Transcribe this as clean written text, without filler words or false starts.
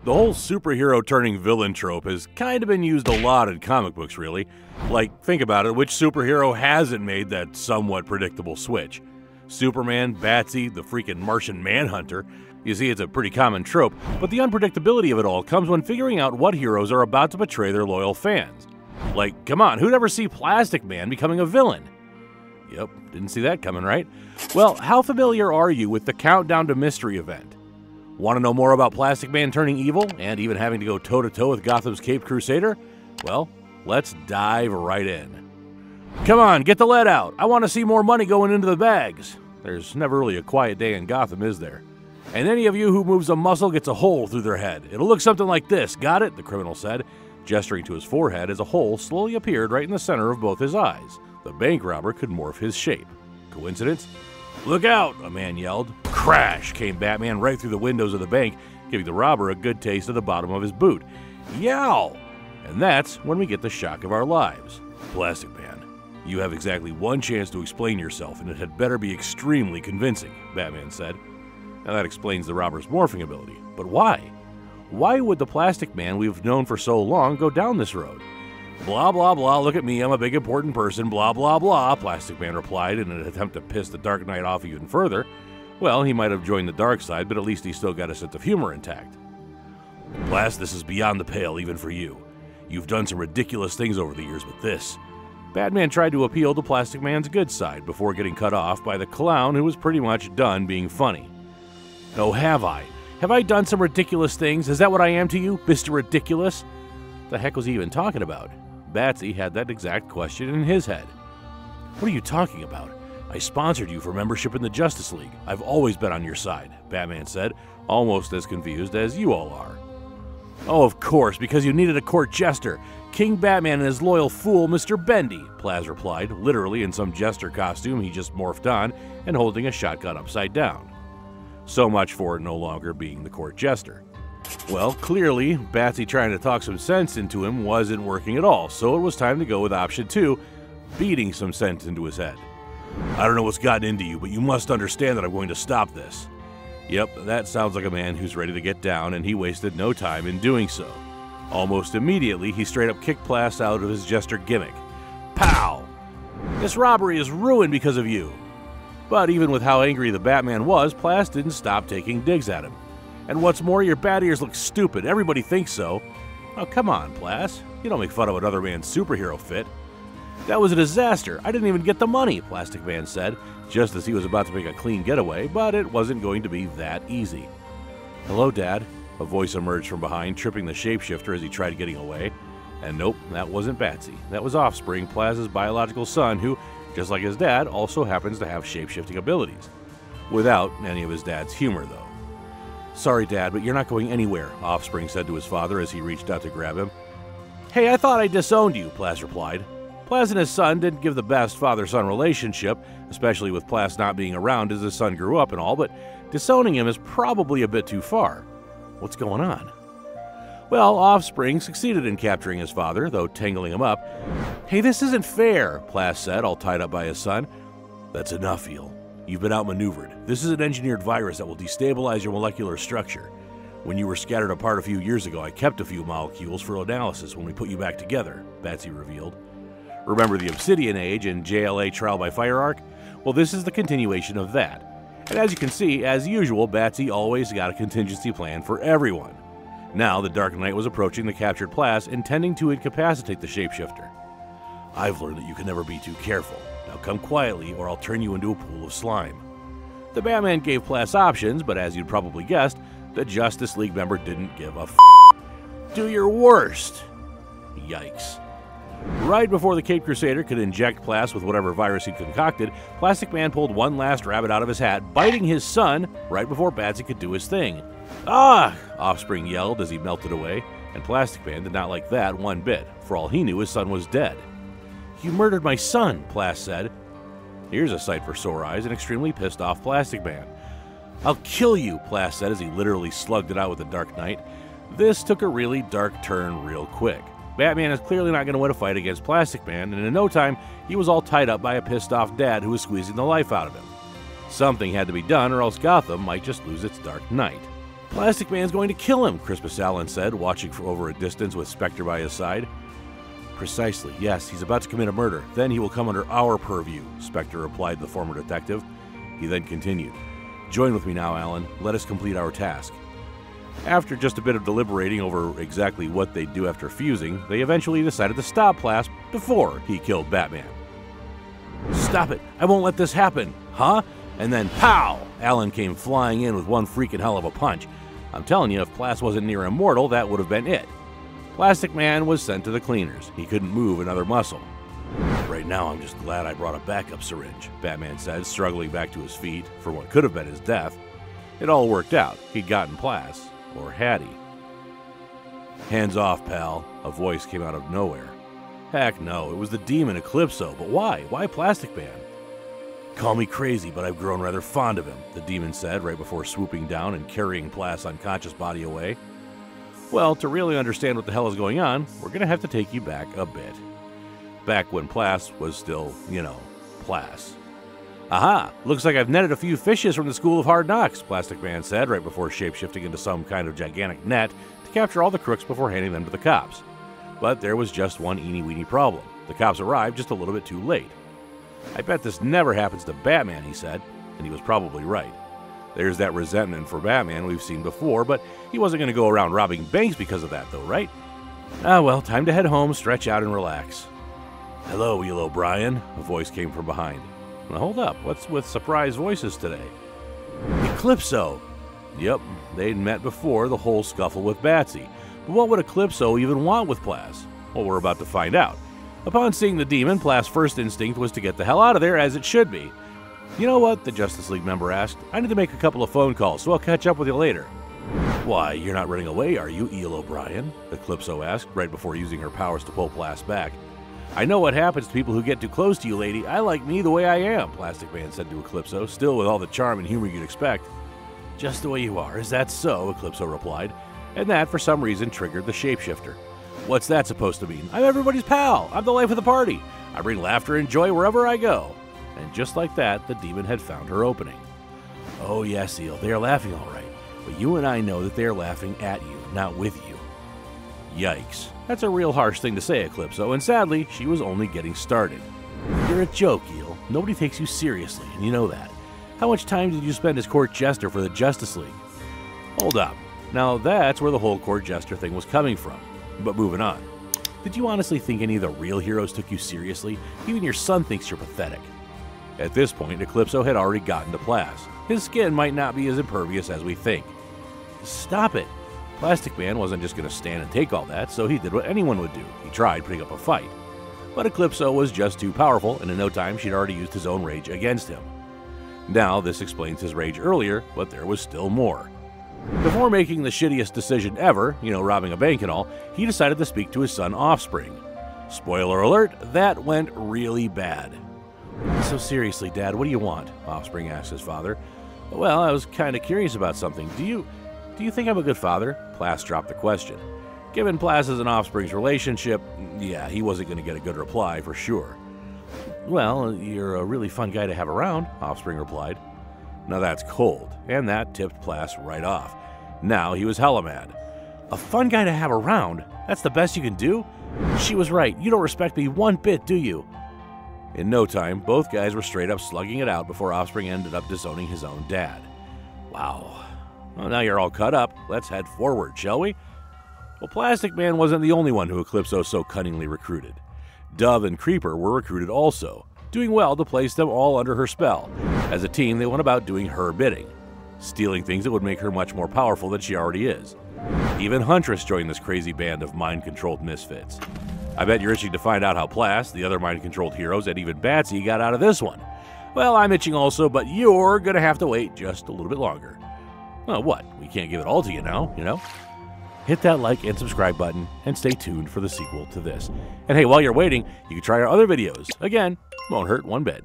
The whole superhero turning villain trope has kind of been used a lot in comic books, really. Like, think about it, which superhero hasn't made that somewhat predictable switch? Superman, Batsy, the freaking Martian Manhunter. You see, it's a pretty common trope, but the unpredictability of it all comes when figuring out what heroes are about to betray their loyal fans. Like, come on, who'd ever see Plastic Man becoming a villain? Yep, didn't see that coming, right? Well, how familiar are you with the Countdown to Mystery event? Want to know more about Plastic Man turning evil and even having to go toe-to-toe with Gotham's Caped Crusader? Well, let's dive right in. Come on, get the lead out. I want to see more money going into the bags. There's never really a quiet day in Gotham, is there? And any of you who moves a muscle gets a hole through their head. It'll look something like this. Got it? The criminal said, gesturing to his forehead as a hole slowly appeared right in the center of both his eyes. The bank robber could morph his shape. Coincidence? Look out, a man yelled. Crash came Batman right through the windows of the bank, giving the robber a good taste of the bottom of his boot. Yow! And that's when we get the shock of our lives. Plastic Man, you have exactly one chance to explain yourself, and it had better be extremely convincing, Batman said. Now that explains the robber's morphing ability. But why? Why would the Plastic Man we've known for so long go down this road? Blah, blah, blah, look at me, I'm a big important person, blah, blah, blah, Plastic Man replied in an attempt to piss the Dark Knight off even further. Well, he might have joined the dark side, but at least he still got a sense of humor intact. Plas, this is beyond the pale even for you. You've done some ridiculous things over the years, but this... Batman tried to appeal to Plastic Man's good side before getting cut off by the clown who was pretty much done being funny. Oh, have I? Have I done some ridiculous things? Is that what I am to you, Mr. Ridiculous? The heck was he even talking about? Batsy had that exact question in his head. What are you talking about? I sponsored you for membership in the Justice League. I've always been on your side, Batman said, almost as confused as you all are. Oh, of course, because you needed a court jester. King Batman and his loyal fool, Mr. Bendy, Plaz replied, literally in some jester costume he just morphed on and holding a shotgun upside down. So much for no longer being the court jester. Well, clearly, Batsy trying to talk some sense into him wasn't working at all, so it was time to go with option 2, beating some sense into his head. I don't know what's gotten into you, but you must understand that I'm going to stop this. Yep, that sounds like a man who's ready to get down, and he wasted no time in doing so. Almost immediately, he straight up kicked Plas out of his jester gimmick. Pow! This robbery is ruined because of you. But even with how angry the Batman was, Plas didn't stop taking digs at him. And what's more, your bat ears look stupid. Everybody thinks so. Oh, come on, Plas. You don't make fun of another man's superhero fit. That was a disaster. I didn't even get the money, Plastic Man said, just as he was about to make a clean getaway, but it wasn't going to be that easy. Hello, Dad. A voice emerged from behind, tripping the shapeshifter as he tried getting away. And nope, that wasn't Batsy. That was Offspring, Plaz's biological son, who, just like his dad, also happens to have shapeshifting abilities. Without any of his dad's humor, though. Sorry, Dad, but you're not going anywhere, Offspring said to his father as he reached out to grab him. Hey, I thought I disowned you, Plaz replied. Plaz and his son didn't give the best father-son relationship, especially with Plaz not being around as his son grew up and all, but disowning him is probably a bit too far. What's going on? Well, Offspring succeeded in capturing his father, though tangling him up. Hey, this isn't fair, Plaz said, all tied up by his son. That's enough, Eel. You've been outmaneuvered. This is an engineered virus that will destabilize your molecular structure. When you were scattered apart a few years ago, I kept a few molecules for analysis when we put you back together, Batsy revealed. Remember the Obsidian Age and JLA Trial by Fire arc? Well, this is the continuation of that. And as you can see, as usual, Batsy always got a contingency plan for everyone. Now, the Dark Knight was approaching the captured Plas, intending to incapacitate the shapeshifter. I've learned that you can never be too careful. Now come quietly, or I'll turn you into a pool of slime. The Batman gave Plas options, but as you'd probably guessed, the Justice League member didn't give a f***. Do your worst! Yikes. Right before the Caped Crusader could inject Plas with whatever virus he'd concocted, Plastic Man pulled one last rabbit out of his hat, biting his son right before Batsy could do his thing. Ah! Offspring yelled as he melted away, and Plastic Man did not like that one bit. For all he knew, his son was dead. You murdered my son, Plas said. Here's a sight for sore eyes, an extremely pissed off Plastic Man. I'll kill you, Plas said as he literally slugged it out with the Dark Knight. This took a really dark turn real quick. Batman is clearly not going to win a fight against Plastic Man, and in no time, he was all tied up by a pissed-off dad who was squeezing the life out of him. Something had to be done, or else Gotham might just lose its Dark Knight. Plastic Man's going to kill him, Crispus Allen said, watching from over a distance with Spectre by his side. Precisely, yes, he's about to commit a murder. Then he will come under our purview, Spectre replied to the former detective. He then continued, Join with me now, Allen. Let us complete our task. After just a bit of deliberating over exactly what they'd do after fusing, they eventually decided to stop Plas before he killed Batman. Stop it! I won't let this happen! Huh? And then, pow! Allen came flying in with one freaking hell of a punch. I'm telling you, if Plas wasn't near immortal, that would have been it. Plastic Man was sent to the cleaners. He couldn't move another muscle. Right now, I'm just glad I brought a backup syringe, Batman said, struggling back to his feet for what could have been his death. It all worked out. He'd gotten Plas. Or had he? Hands off, pal, a voice came out of nowhere. Heck no, it was the demon Eclipso, but why? Why Plastic Man? Call me crazy, but I've grown rather fond of him, the demon said right before swooping down and carrying Plas' unconscious body away. Well, to really understand what the hell is going on, we're going to have to take you back a bit. Back when Plas was still, Plas. Aha! Looks like I've netted a few fishes from the School of Hard Knocks, Plastic Man said right before shapeshifting into some kind of gigantic net to capture all the crooks before handing them to the cops. But there was just one eeny-weeny problem. The cops arrived just a little bit too late. I bet this never happens to Batman, he said, and he was probably right. There's that resentment for Batman we've seen before, but he wasn't going to go around robbing banks because of that, though, right? Ah, well, time to head home, stretch out, and relax. Hello, Will O'Brien, a voice came from behind. Now, hold up, what's with surprise voices today? Eclipso! Yep, they'd met before the whole scuffle with Batsy. But what would Eclipso even want with Plas? Well, we're about to find out. Upon seeing the demon, Plas' first instinct was to get the hell out of there, as it should be. You know what? The Justice League member asked. I need to make a couple of phone calls, so I'll catch up with you later. Why, you're not running away, are you, Eel O'Brien? Eclipso asked, right before using her powers to pull Plas back. I know what happens to people who get too close to you, lady. I like me the way I am, Plastic Man said to Eclipso, still with all the charm and humor you'd expect. Just the way you are, is that so? Eclipso replied, and that, for some reason, triggered the shapeshifter. What's that supposed to mean? I'm everybody's pal. I'm the life of the party. I bring laughter and joy wherever I go. And just like that, the demon had found her opening. Oh yes, Eel, they are laughing all right. But you and I know that they are laughing at you, not with you. Yikes. That's a real harsh thing to say, Eclipso, and sadly, she was only getting started. You're a joke, Eel. Nobody takes you seriously, and you know that. How much time did you spend as court jester for the Justice League? Hold up. Now that's where the whole court jester thing was coming from. But moving on. Did you honestly think any of the real heroes took you seriously? Even your son thinks you're pathetic. At this point, Eclipso had already gotten to Plas. His skin might not be as impervious as we think. Stop it! Plastic Man wasn't just going to stand and take all that, so he did what anyone would do. He tried putting up a fight. But Eclipso was just too powerful, and in no time she'd already used his own rage against him. Now, this explains his rage earlier, but there was still more. Before making the shittiest decision ever, robbing a bank and all, he decided to speak to his son Offspring. Spoiler alert, that went really bad. So seriously, Dad, what do you want? Offspring asked his father. Well, I was kind of curious about something. Do you think I'm a good father? Plas dropped the question. Given Plas' and Offspring's relationship, yeah, he wasn't going to get a good reply for sure. Well, you're a really fun guy to have around, Offspring replied. Now that's cold, and that tipped Plas right off. Now he was hella mad. A fun guy to have around? That's the best you can do? She was right. You don't respect me one bit, do you? In no time, both guys were straight up slugging it out before Offspring ended up disowning his own dad. Wow. Well, now you're all cut up. Let's head forward, shall we? Well, Plastic Man wasn't the only one who Eclipso so cunningly recruited. Dove and Creeper were recruited also, doing well to place them all under her spell. As a team, they went about doing her bidding, stealing things that would make her much more powerful than she already is. Even Huntress joined this crazy band of mind-controlled misfits. I bet you're itching to find out how Plas, the other mind-controlled heroes, and even Batsy got out of this one. Well, I'm itching also, but you're gonna have to wait just a little bit longer. Well, what? We can't give it all to you now, Hit that like and subscribe button, and stay tuned for the sequel to this. And hey, while you're waiting, you can try our other videos. Again, won't hurt one bit.